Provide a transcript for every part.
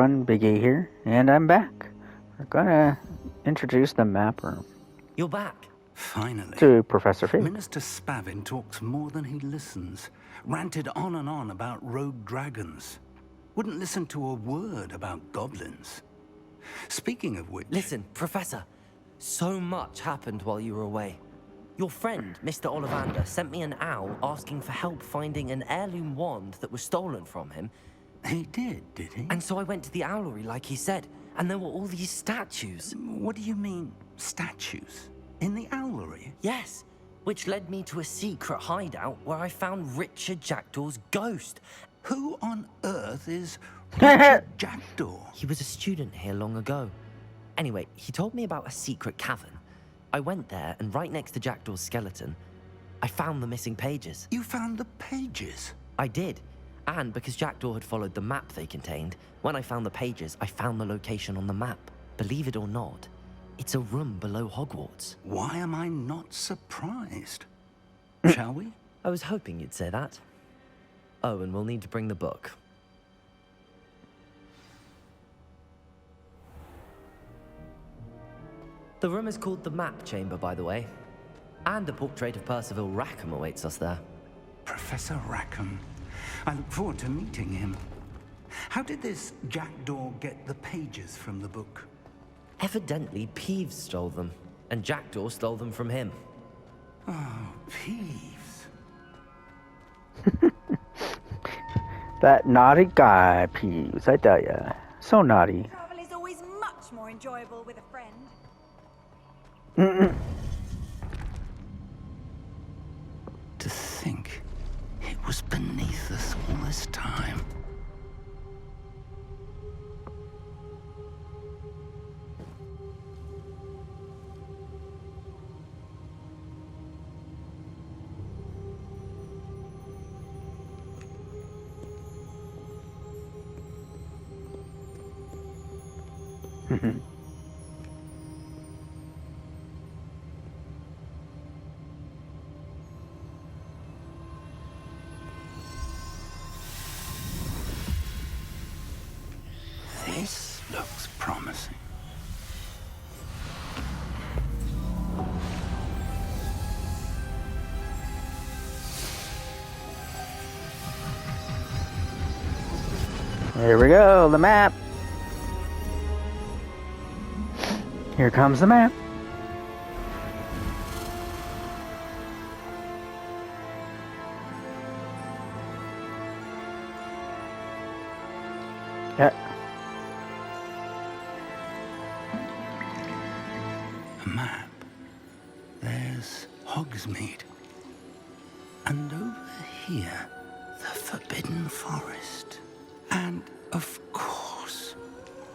everyone, Big E here, and I'm back. We're gonna introduce the map room. You're back. Finally. To Professor Fig. Minister Spavin talks more than he listens. Ranted on and on about rogue dragons. Wouldn't listen to a word about goblins. Speaking of which... Listen, Professor. So much happened while you were away. Your friend, Mr. Ollivander, sent me an owl asking for help finding an heirloom wand that was stolen from him. He did he? And so I went to the owlery like he said, and there were all these statues. What do you mean, statues? In the owlery? Yes, which led me to a secret hideout where I found Richard Jackdaw's ghost. Who on earth is Richard Jackdaw? He was a student here long ago. Anyway, he told me about a secret cavern. I went there, and right next to Jackdaw's skeleton, I found the missing pages. You found the pages? I did. And because Jackdaw had followed the map they contained, when I found the pages, I found the location on the map. Believe it or not, it's a room below Hogwarts. Why am I not surprised? Shall we? I was hoping you'd say that. Oh, and we'll need to bring the book. The room is called the Map Chamber, by the way. And a portrait of Percival Rackham awaits us there. Professor Rackham. I look forward to meeting him. How did this Jackdaw get the pages from the book? Evidently, Peeves stole them, and Jackdaw stole them from him. Oh, Peeves. That naughty guy, Peeves, I tell ya. So naughty. Travel is always much more enjoyable with a friend. To think it was beneath us all this time. This looks promising. Here we go, the map. Here comes the map. Yeah. A map. There's Hogsmeade. And over here, the Forbidden Forest. And, of course,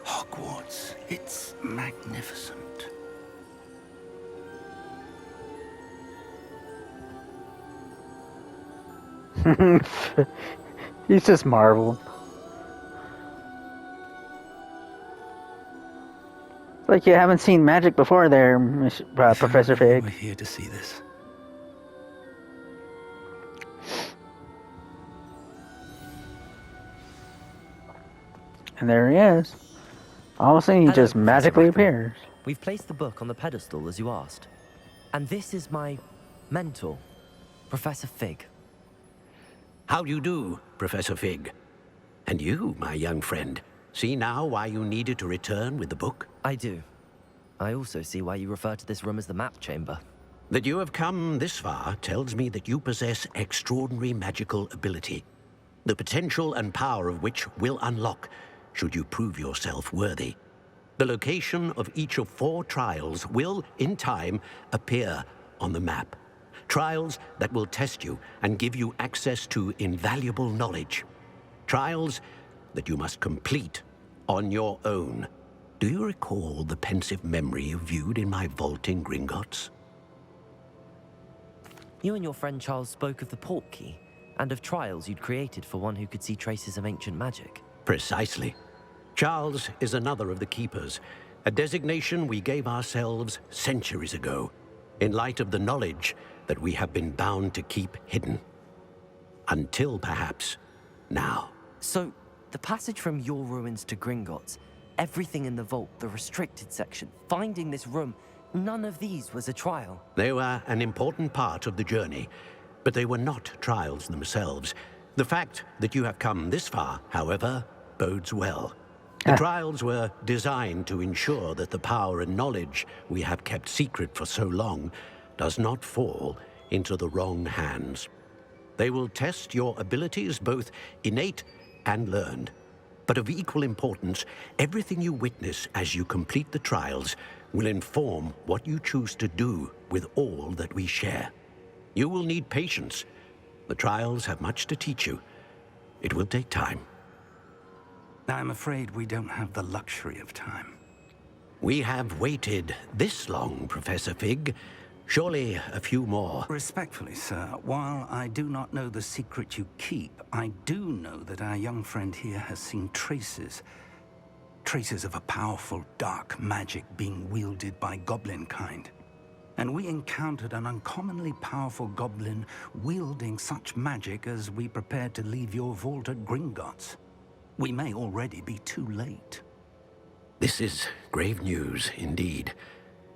Hogwarts. It's magnificent. He's just marveled. It's like you haven't seen magic before there, Professor Fig. We're here to see this. And there he is. All of a sudden, he Hello, just Professor magically Rackham. appears. We've placed the book on the pedestal, as you asked. And this is my mentor, Professor Fig. How do you do, Professor Fig? And you, my young friend, see now why you needed to return with the book? I do. I also see why you refer to this room as the Map Chamber. That you have come this far tells me that you possess extraordinary magical ability, the potential and power of which will unlock should you prove yourself worthy. The location of each of 4 trials will, in time, appear on the map. Trials that will test you and give you access to invaluable knowledge. Trials that you must complete on your own. Do you recall the pensive memory you viewed in my vaulting Gringotts? You and your friend Charles spoke of the Portkey, and of trials you'd created for one who could see traces of ancient magic. Precisely. Charles is another of the Keepers, a designation we gave ourselves centuries ago, in light of the knowledge that we have been bound to keep hidden. Until perhaps now. So, The passage from your ruins to Gringotts, everything in the vault, the restricted section, finding this room, none of these was a trial. They were an important part of the journey, but they were not trials themselves. The fact that you have come this far, however, bodes well. The trials were designed to ensure that the power and knowledge we have kept secret for so long does not fall into the wrong hands. They will test your abilities, both innate and learned. But of equal importance, everything you witness as you complete the trials will inform what you choose to do with all that we share. You will need patience. The trials have much to teach you. It will take time. I'm afraid we don't have the luxury of time. We have waited this long, Professor Fig. Surely a few more. Respectfully, sir, while I do not know the secret you keep, I do know that our young friend here has seen traces of a powerful dark magic being wielded by goblin kind. And we encountered an uncommonly powerful goblin wielding such magic as we prepared to leave your vault at Gringotts. We may already be too late. This is grave news indeed.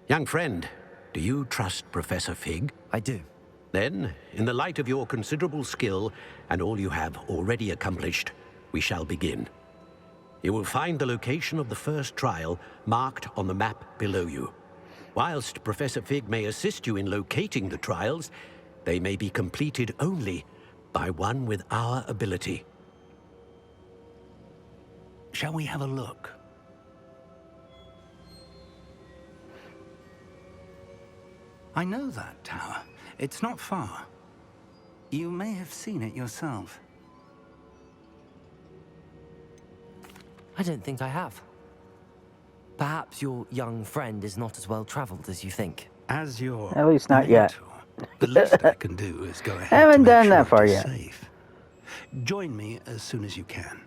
Young friend, do you trust Professor Fig? I do. Then, in the light of your considerable skill and all you have already accomplished, we shall begin. You will find the location of the first trial marked on the map below you. Whilst Professor Fig may assist you in locating the trials, they may be completed only by one with our ability. Shall we have a look? I know that tower. It's not far. You may have seen it yourself. I don't think I have. Perhaps your young friend is not as well traveled as you think. As your At least not yet. mentor, the least I can do is go ahead. Haven't to make done sure that far it is yet. Safe. Join me as soon as you can.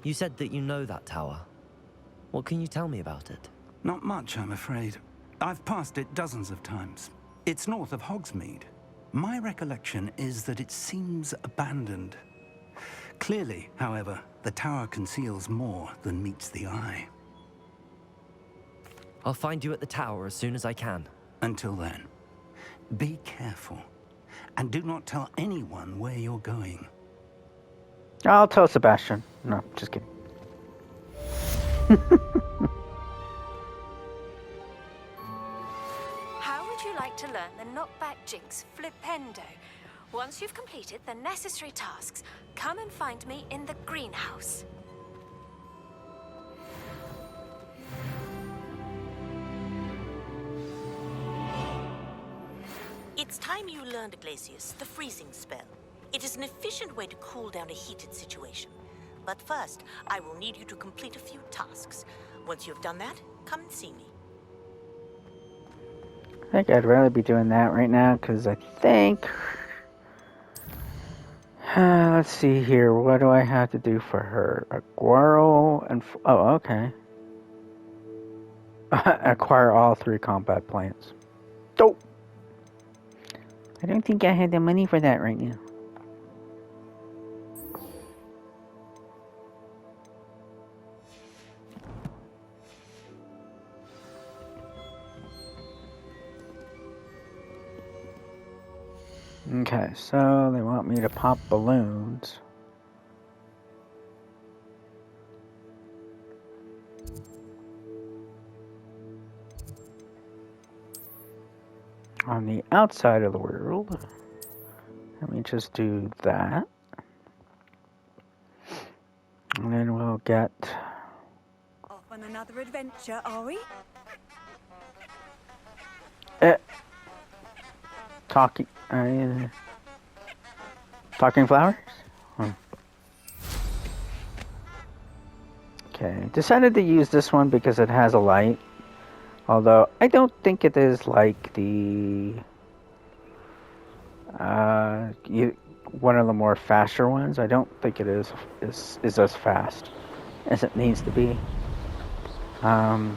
You said that you know that tower. What can you tell me about it? Not much, I'm afraid. I've passed it dozens of times. It's north of Hogsmeade. My recollection is that it seems abandoned. Clearly, however, the tower conceals more than meets the eye. I'll find you at the tower as soon as I can. Until then, be careful. And do not tell anyone where you're going. I'll tell Sebastian. No, just kidding. How would you like to learn the knockback jinx flipendo? Once you've completed the necessary tasks, come and find me in the greenhouse. It's time you learned, Glacius, the freezing spell. It is an efficient way to cool down a heated situation. But first, I will need you to complete a few tasks. Once you've done that, come and see me. I think I'd rather be doing that right now, because I think... let's see here. What do I have to do for her? Aguaro and... oh, okay. Acquire all 3 combat plants. Dope! I don't think I had the money for that right now. Okay, so they want me to pop balloons. On the outside of the world. Let me just do that. And then we'll get... Off on another adventure, are we? Talking... talking flowers? Okay, decided to use this one because it has a light. Although, I don't think it is like the... one of the more faster ones. I don't think it is as fast as it needs to be. I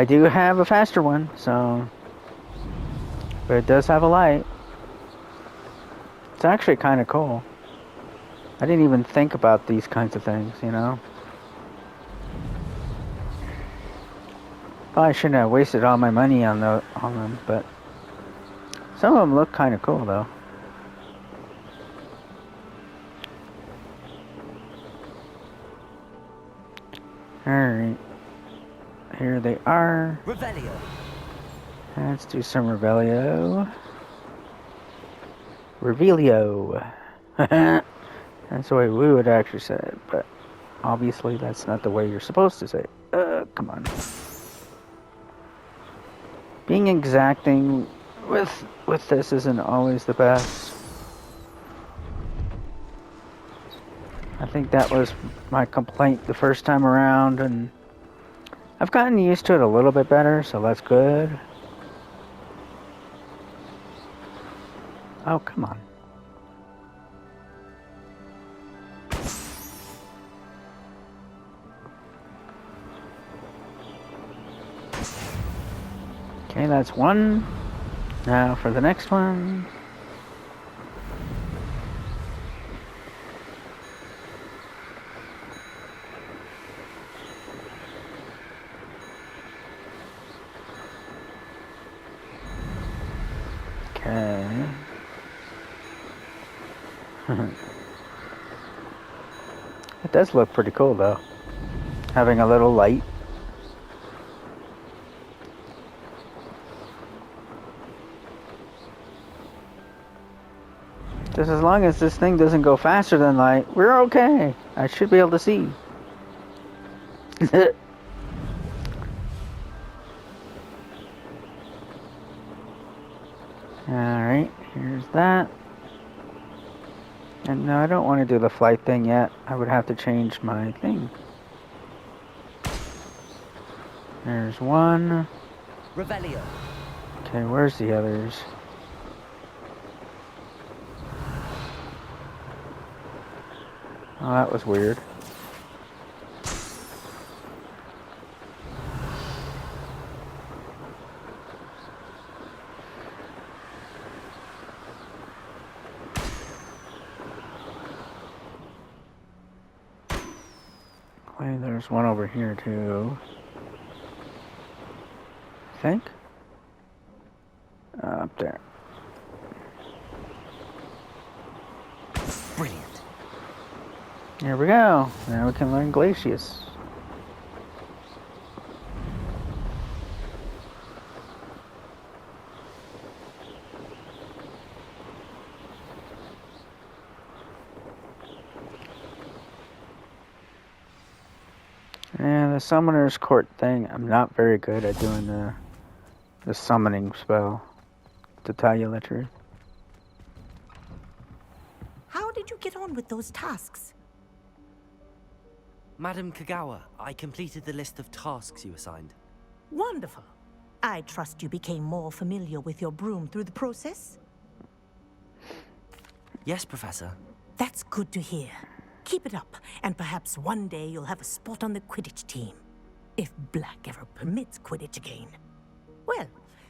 do have a faster one, so... but it does have a light. It's actually kind of cool. I didn't even think about these kinds of things, you know? Probably shouldn't have wasted all my money on them, but some of them look kind of cool, though. Alright. Here they are. Revelio. Let's do some Revelio. Revelio. That's the way we would actually say it, but obviously that's not the way you're supposed to say it. Come on. Being exacting with this isn't always the best. I think that was my complaint the first time around, and I've gotten used to it a little bit better, so that's good. Oh, come on. Okay, that's one. Now for the next one. Okay. It does look pretty cool though. Having a little light. Just as long as this thing doesn't go faster than light, we're okay. I should be able to see. Alright, here's that. And no, I don't want to do the flight thing yet. I would have to change my thing. There's one. Revelio. Okay, where's the others? Oh, that was weird. Wait, there's one over here too. I think. Up there. Brilliant. Here we go. Now we can learn Glacius. And the Summoner's Court thing, I'm not very good at doing the summoning spell, to tell you the truth. How did you get on with those tasks? Madam Kagawa, I completed the list of tasks you assigned. Wonderful. I trust you became more familiar with your broom through the process? Yes, Professor. That's good to hear. Keep it up, and perhaps one day you'll have a spot on the Quidditch team. If Black ever permits Quidditch again. Well,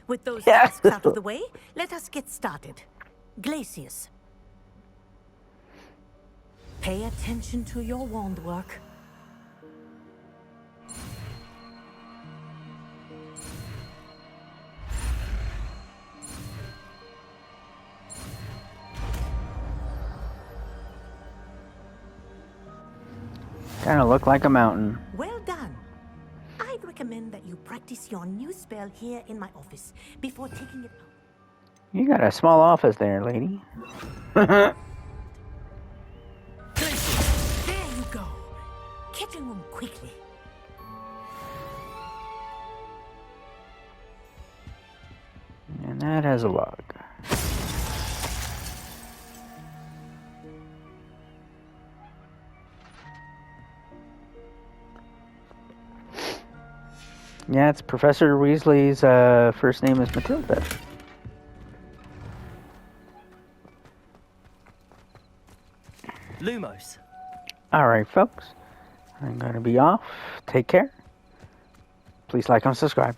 with those tasks out of the way, let us get started. Glacius. Pay attention to your wand work. Kind of look like a mountain. Well done. I'd recommend that you practice your new spell here in my office before taking it out. You got a small office there, lady. There you go. Catching them quickly. And that has a log. Yeah, it's Professor Weasley's first name is Matilda. Lumos. Alright, folks. I'm going to be off. Take care. Please like and subscribe.